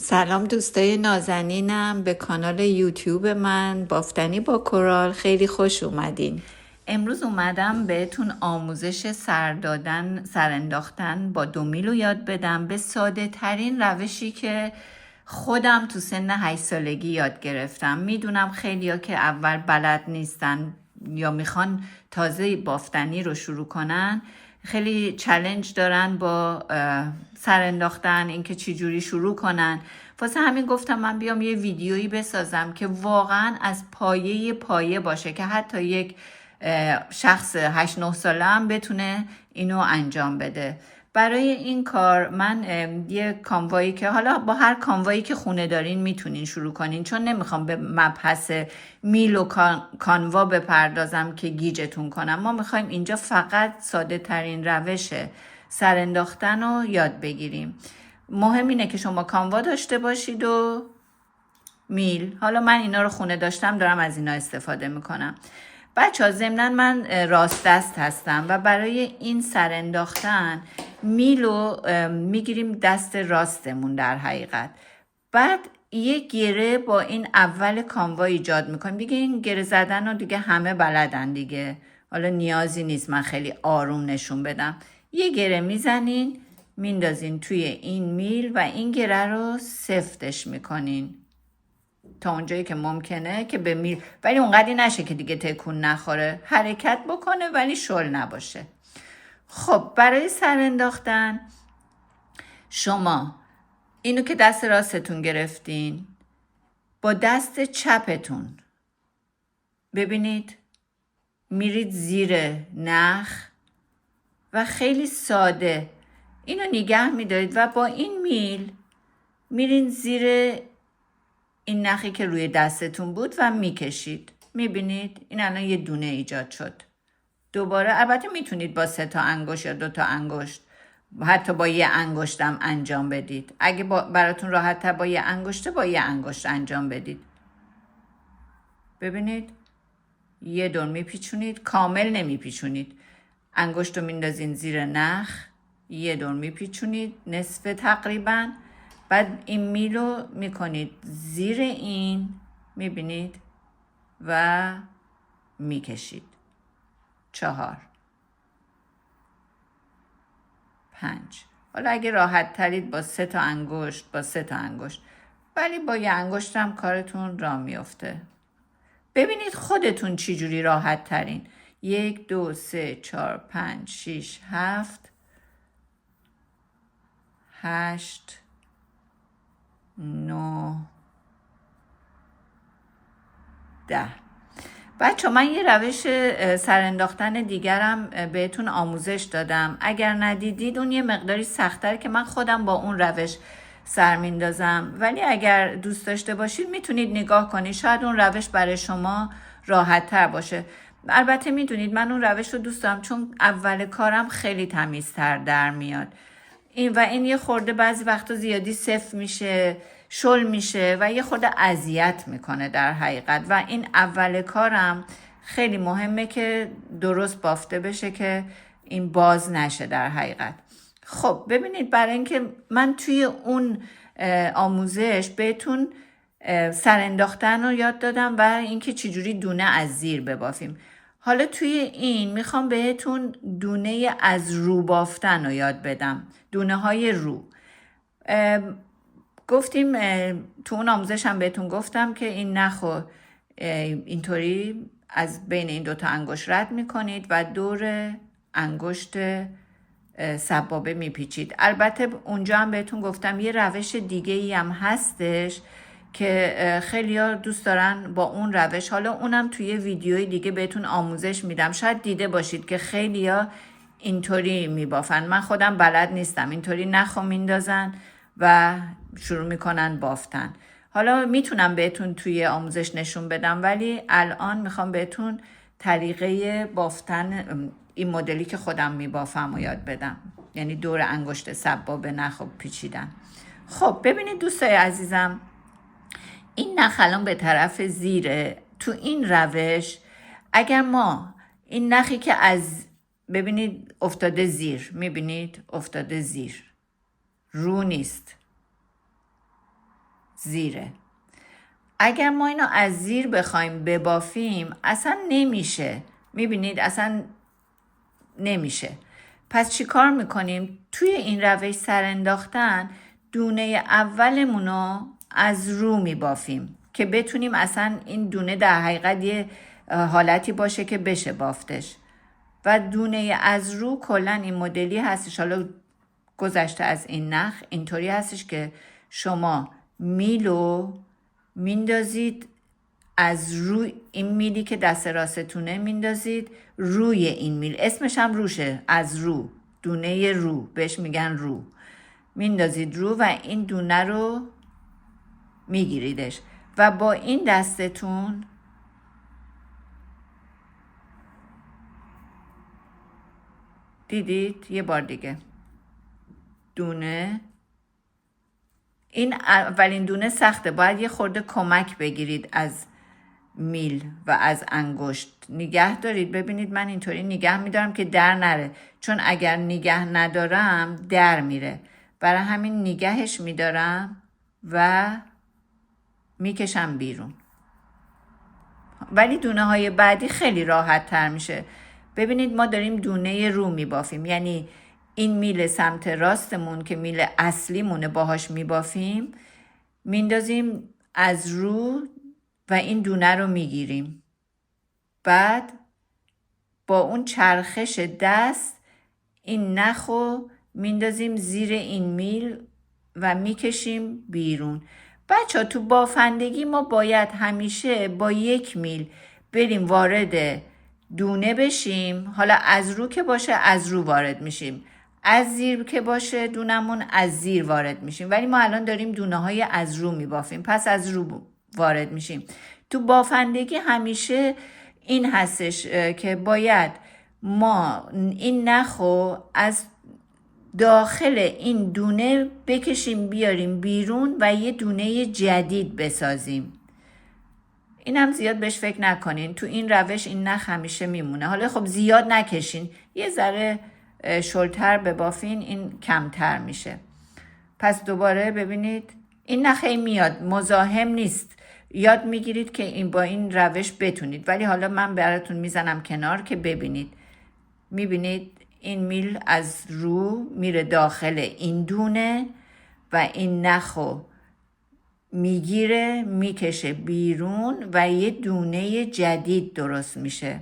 سلام دوستای نازنینم، به کانال یوتیوب من بافتنی با کورال خیلی خوش اومدین. امروز اومدم بهتون آموزش سر انداختن با 2 میل رو یاد بدم به ساده ترین روشی که خودم تو سن 8 سالگی یاد گرفتم. میدونم خیلیا که اول بلد نیستن یا میخوان تازه بافتنی رو شروع کنن خیلی چالش دارن با سر انداختن، اینکه چی جوری شروع کنن. واسه همین گفتم من بیام یه ویدیویی بسازم که واقعا از پایه باشه که حتی یک شخص 8-9 ساله هم بتونه اینو انجام بده. برای این کار من یه کانوایی که حالا با هر کانوایی که خونه دارین میتونین شروع کنین، چون نمیخوام به مبحث میل و کانوا بپردازم که گیجتون کنم. ما میخوایم اینجا فقط ساده ترین روش سر انداختن رو یاد بگیریم. مهم اینه که شما کانوا داشته باشید و میل. حالا من اینا رو خونه داشتم، دارم از اینا استفاده میکنم. بچه ها ضمناً من راست دست هستم و برای این سر انداختن میل رو میگیریم دست راستمون در حقیقت. بعد یه گره با این اول کانوا ایجاد میکنیم. دیگه این گره زدن رو دیگه همه بلدن دیگه، حالا نیازی نیست من خیلی آروم نشون بدم. یه گره میزنین، میندازین توی این میل و این گره رو سفتش میکنین تا اونجایی که ممکنه که به میل، ولی اونقدی نشه که دیگه تکون نخوره، حرکت بکنه ولی شل نباشه. خب برای سر انداختن شما اینو که دست راستتون گرفتین با دست چپتون ببینید میرید زیر نخ و خیلی ساده اینو نگه میدارید و با این میل میرین زیر این نخی که روی دستتون بود و میکشید. میبینید این الان یه دونه ایجاد شد. دوباره البته میتونید با 3 تا انگشت یا 2 تا انگشت، حتی با یه انگشتم انجام بدید. اگه براتون راحت تر با یه انگشت انجام بدید. ببینید یه دور میپیچونید، کامل نمیپیچونید. انگشت رو میندازین زیر نخ، یه دور میپیچونید نصف تقریبا، بعد این میل رو میکنید زیر این، میبینید و میکشید. 4 5. حالا اگه راحت ترید با 3 تا انگشت، ولی با یه انگشت هم کارتون راه میفته. ببینید خودتون چی جوری راحت ترین. 1 2 3 4 5 6 7 8 9 10. بچه من یه روش سر انداختن دیگرم بهتون آموزش دادم. اگر ندیدید اون یه مقداری سخت‌تره که من خودم با اون روش سر میندازم، ولی اگر دوست داشته باشید میتونید نگاه کنید، شاید اون روش برای شما راحت تر باشه. البته میدونید من اون روش رو دوست دارم چون اول کارم خیلی تمیزتر در میاد. این یه خورده بعضی وقتا زیادی سفت میشه، شل میشه و یه خورده اذیت میکنه در حقیقت، و این اول کارم خیلی مهمه که درست بافته بشه که این باز نشه در حقیقت. خب ببینید برای اینکه من توی اون آموزش بهتون سر انداختن رو یاد دادم و اینکه چجوری دونه از زیر ببافیم. حالا توی این میخوام بهتون دونه از رو بافتن رو یاد بدم، دونه های رو. گفتیم تو اون آموزش هم بهتون گفتم که این نخو اینطوری از بین این 2 تا انگشت رد میکنید و دور انگشت سبابه میپیچید. البته اونجا هم بهتون گفتم یه روش دیگه ای هم هستش که خیلی ها دوست دارن با اون روش، حالا اونم توی ویدیوی دیگه بهتون آموزش میدم، شاید دیده باشید که خیلی ها اینطوری میبافن. من خودم بلد نیستم، اینطوری نخو میندازن و شروع میکنن بافتن. حالا میتونم بهتون توی آموزش نشون بدم، ولی الان میخوام بهتون طریقه بافتن این مدلی که خودم میبافم و یاد بدم، یعنی دور انگشت سبابه نخو پیچیدن. خب ببینید دوستای عزیزم، این نخ الان به طرف زیره. تو این روش اگر ما این نخی که از ببینید افتاده زیر، میبینید افتاده زیر، رو نیست، زیره. اگر ما اینو از زیر بخوایم ببافیم اصلا نمیشه. میبینید اصلا نمیشه. پس چی کار میکنیم؟ توی این روش سر انداختن دونه اولمونو از رو میبافیم که بتونیم اصلا این دونه در حقیقت یه حالتی باشه که بشه بافتش. و دونه از رو کلن این مدلی هستش. حالا گذشته از این نخ اینطوری هستش که شما میلو میندازید از روی این میلی که دست راستتونه میندازید روی این میل، اسمش هم روشه، از رو، دونه رو بهش میگن رو، میندازید رو و این دونه رو میگیریدش و با این دستتون دیدید یه بار دیگه دونه، این اولین دونه سخته، باید یه خورده کمک بگیرید از میل و از انگشت، نگه دارید. ببینید من اینطوری نگه میدارم که در نره، چون اگر نگه ندارم در میره، برای همین نگهش میدارم و میکشم بیرون. ولی دونه های بعدی خیلی راحت تر میشه. ببینید ما داریم دونه رو میبافیم، یعنی این میل سمت راستمون که میل اصلیمونه باهاش میبافیم، میندازیم از رو و این دونه رو میگیریم. بعد با اون چرخش دست این نخو میندازیم زیر این میل و میکشیم بیرون. بچه تو بافندگی ما باید همیشه با یک میل بریم وارد دونه بشیم. حالا از رو که باشه از رو وارد میشیم، از زیر که باشه دونمون از زیر وارد میشیم، ولی ما الان داریم دونه های از رو میبافیم، پس از رو وارد میشیم. تو بافندگی همیشه این هستش که باید ما این نخو از داخل این دونه بکشیم بیاریم بیرون و یه دونه جدید بسازیم. اینم زیاد بهش فکر نکنین، تو این روش این نخ همیشه میمونه. حالا خب زیاد نکشین، یه ذره شلتر ببافین این کمتر میشه. پس دوباره ببینید این نخی میاد، مزاحم نیست، یاد میگیرید که این با این روش بتونید. ولی حالا من براتون میزنم کنار که ببینید. میبینید این میل از رو میره داخل این دونه و این نخو میگیره میکشه بیرون و یه دونه جدید درست میشه.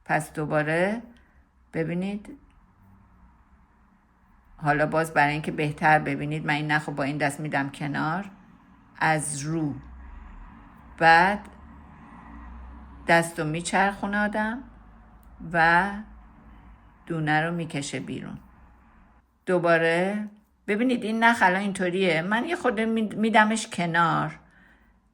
پس دوباره ببینید، حالا باز برای اینکه بهتر ببینید من این نخو با این دست میدم کنار از رو، بعد دستو میچرخونه آدم و دونه رو میکشه بیرون. دوباره ببینید این نخ الان اینطوریه، من یه خورده میدمش کنار،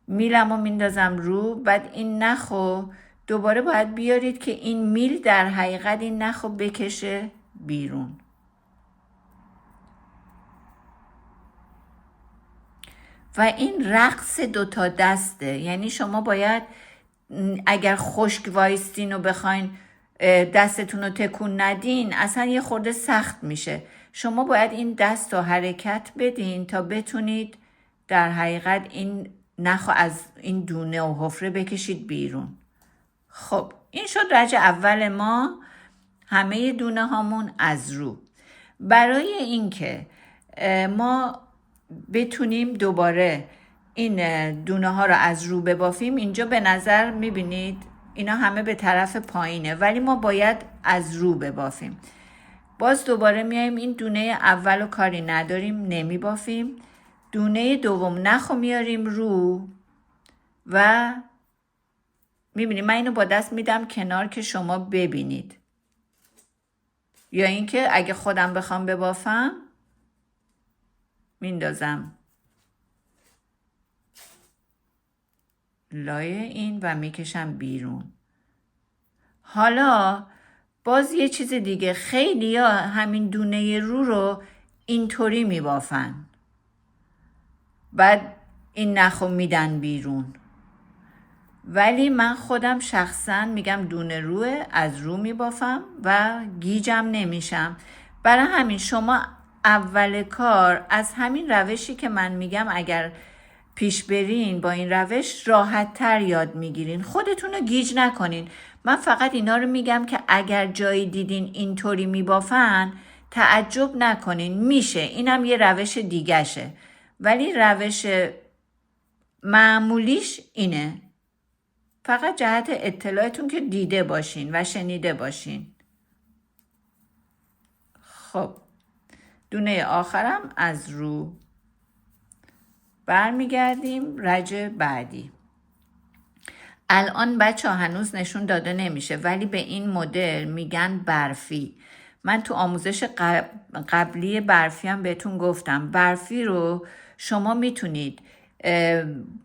میلمو میندازم رو، بعد این نخو دوباره باید بیارید که این میل در حقیقت این نخو بکشه بیرون. و این رقص دوتا دسته، یعنی شما باید اگر خشک وایستین و بخواین دستتون رو تکون ندین اصلا یه خورده سخت میشه. شما باید این دست رو حرکت بدین تا بتونید در حقیقت این نخو از این دونه و حفره بکشید بیرون. خب این شد رج اول ما، همه دونه هامون از رو. برای اینکه ما بتونیم دوباره این دونه ها رو از رو ببافیم، اینجا به نظر میبینید اینا همه به طرف پایینه ولی ما باید از رو ببافیم. باز دوباره میایم این دونه اول رو کاری نداریم نمیبافیم، دونه دوم نخو میاریم رو و میبینید من اینو با دست میدم کنار که شما ببینید، یا اینکه اگه خودم بخوام ببافم میندازم لای این و میکشم بیرون. حالا باز یه چیز دیگه، خیلی ها همین دونه رو اینطوری میبافن بعد این نخو میدن بیرون، ولی من خودم شخصا میگم دونه روه از رو میبافم و گیجم نمیشم. برای همین شما اول کار از همین روشی که من میگم اگر پیش برین با این روش راحت تر یاد میگیرین. خودتون رو گیج نکنین. من فقط اینا رو میگم که اگر جایی دیدین اینطوری میبافن تعجب نکنین، میشه، اینم یه روش دیگهشه، ولی روش معمولیش اینه. فقط جهت اطلاعتون که دیده باشین و شنیده باشین. خب دونه آخرم از رو برمیگردیم رج بعدی. الان بچه ها هنوز نشون داده نمیشه، ولی به این مدل میگن برفی. من تو آموزش قبلی برفی هم بهتون گفتم برفی رو شما میتونید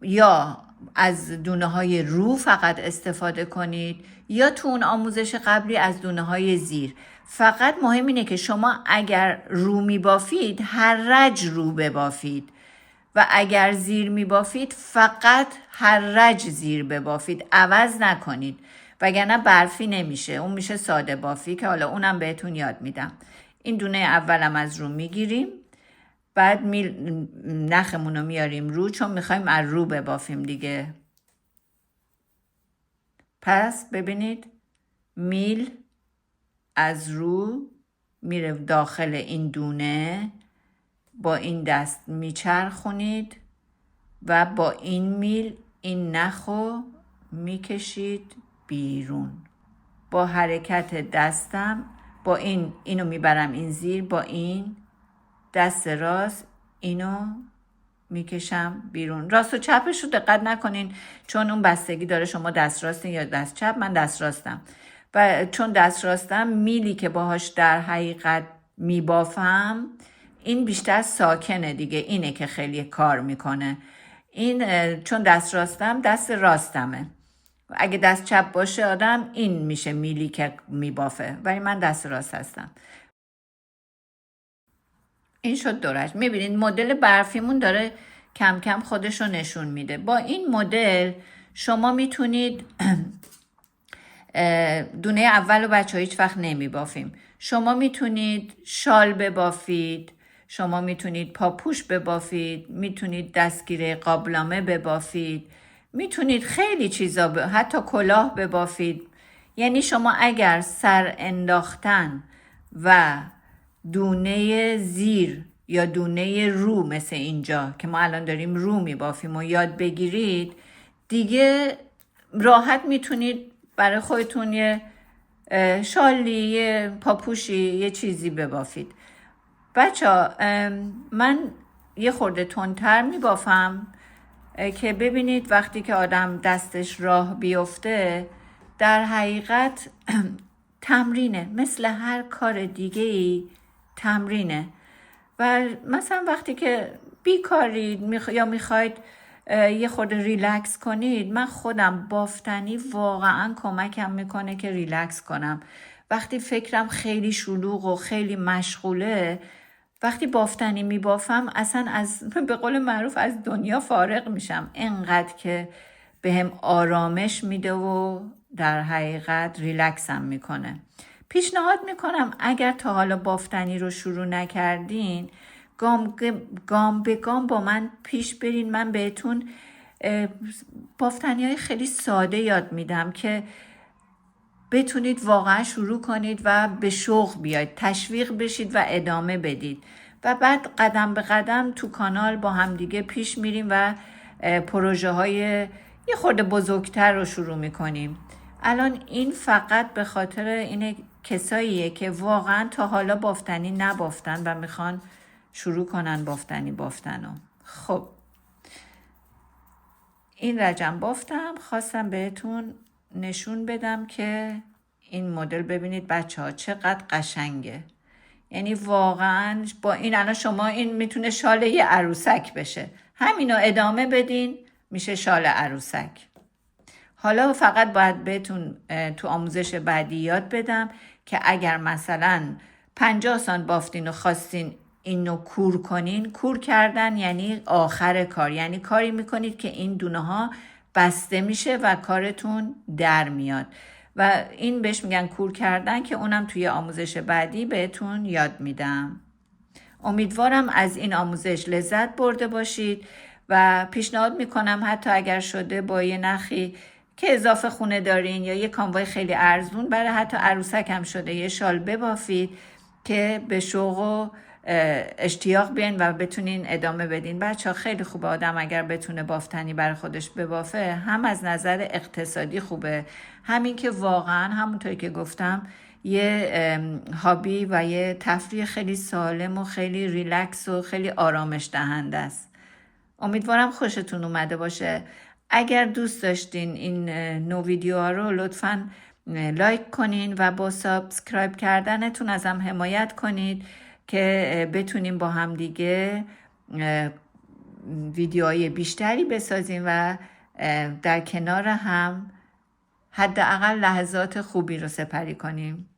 یا از دونه های رو فقط استفاده کنید یا تو اون آموزش قبلی از دونه های زیر. فقط مهم اینه که شما اگر رو میبافید هر رج رو ببافید و اگر زیر میبافید فقط هر رج زیر ببافید، عوض نکنید، وگرنه برفی نمیشه، اون میشه ساده بافی که حالا اونم بهتون یاد میدم. این دونه اولم از رو میگیریم، بعد نخمون رو میاریم رو، چون میخوایم از رو ببافیم دیگه. پس ببینید میل از رو میره داخل این دونه، با این دست میچرخونید و با این میل این نخو میکشید بیرون. با حرکت دستم با اینو میبرم این زیر، با این دست راست اینو میکشم بیرون. راست و چپش رو دقت نکنین، چون اون بستگی داره شما دست راستین یا دست چپ. من دست راستم و چون دست راستم میلی که باهاش در حقیقت میبافم این بیشتر ساکنه دیگه، اینه که خیلی کار میکنه. این چون دست راستم دست راستمه، اگه دست چپ باشه آدم این میشه میلی که میبافه، ولی من دست راست هستم. این شد دورش. میبینید مدل برفیمون داره کم کم خودش رو نشون میده. با این مدل شما میتونید دونه اول رو بچه ها هیچ وقت نمیبافیم. شما میتونید شال ببافید، شما میتونید پاپوش ببافید، میتونید دستگیره قابلمه ببافید، میتونید خیلی چیزا حتی کلاه ببافید. یعنی شما اگر سر انداختن و دونه زیر یا دونه رو مثل اینجا که ما الان داریم رو میبافیم و یاد بگیرید دیگه، راحت میتونید برای خودتون یه شالی، یه پاپوشی، یه چیزی ببافید. بچه ها من یه خورده تندتر میبافم که ببینید وقتی که آدم دستش راه بیفته در حقیقت تمرینه، مثل هر کار دیگه‌ای تمرینه. و مثلا وقتی که بیکارید یا میخواید یه خورده ریلکس کنید، من خودم بافتنی واقعا کمکم میکنه که ریلکس کنم. وقتی فکرم خیلی شلوغ و خیلی مشغوله، وقتی بافتنی میبافم اصلا به قول معروف از دنیا فارغ میشم، اینقدر که بهم آرامش میده و در حقیقت ریلکسم میکنه. پیشنهاد میکنم اگر تا حالا بافتنی رو شروع نکردین، گام به گام با من پیش برین. من بهتون بافتنی های خیلی ساده یاد میدم که بتونید واقعا شروع کنید و به شوق بیاید، تشویق بشید و ادامه بدید. و بعد قدم به قدم تو کانال با هم دیگه پیش میریم و پروژه های یه خورده بزرگتر رو شروع میکنیم. الان این فقط به خاطر اینه کساییه که واقعا تا حالا بافتنی نبافتن و میخوان شروع کنن بافتنو. خب این رجم بافتم، خواستم بهتون نشون بدم که این مدل ببینید بچه ها چقدر قشنگه. یعنی واقعا با این الان شما این میتونه شال یه عروسک بشه، همینو ادامه بدین میشه شال عروسک. حالا فقط باید بهتون تو آموزش بعدی یاد بدم که اگر مثلا 50 سانت بافتین و خواستین اینو کور کنین، کور کردن یعنی آخر کار، یعنی کاری میکنید که این دونه ها بسته میشه و کارتون در میاد و این بهش میگن کور کردن که اونم توی آموزش بعدی بهتون یاد میدم. امیدوارم از این آموزش لذت برده باشید و پیشنهاد میکنم حتی اگر شده با یه نخی که اضافه خونه دارین یا یه کاموای خیلی ارزون برای حتی عروسک هم شده یه شال ببافید که به شوق و اشتیاق بیاین و بتونین ادامه بدین. بچه ها خیلی خوبه آدم اگر بتونه بافتنی برای خودش ببافه، هم از نظر اقتصادی خوبه، همین که واقعا همونطوری که گفتم یه هابی و یه تفریح خیلی سالم و خیلی ریلکس و خیلی آرامش دهنده است. امیدوارم خوشتون اومده باشه. اگر دوست داشتین این نو ویدیوها رو لطفاً لایک کنین و با سابسکرایب کردنتون ازم حمایت کنید که بتونیم با هم دیگه ویدیوهای بیشتری بسازیم و در کنار هم حداقل لحظات خوبی رو سپری کنیم.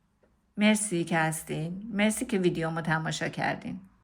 مرسی که هستین. مرسی که ویدیومو تماشا کردین.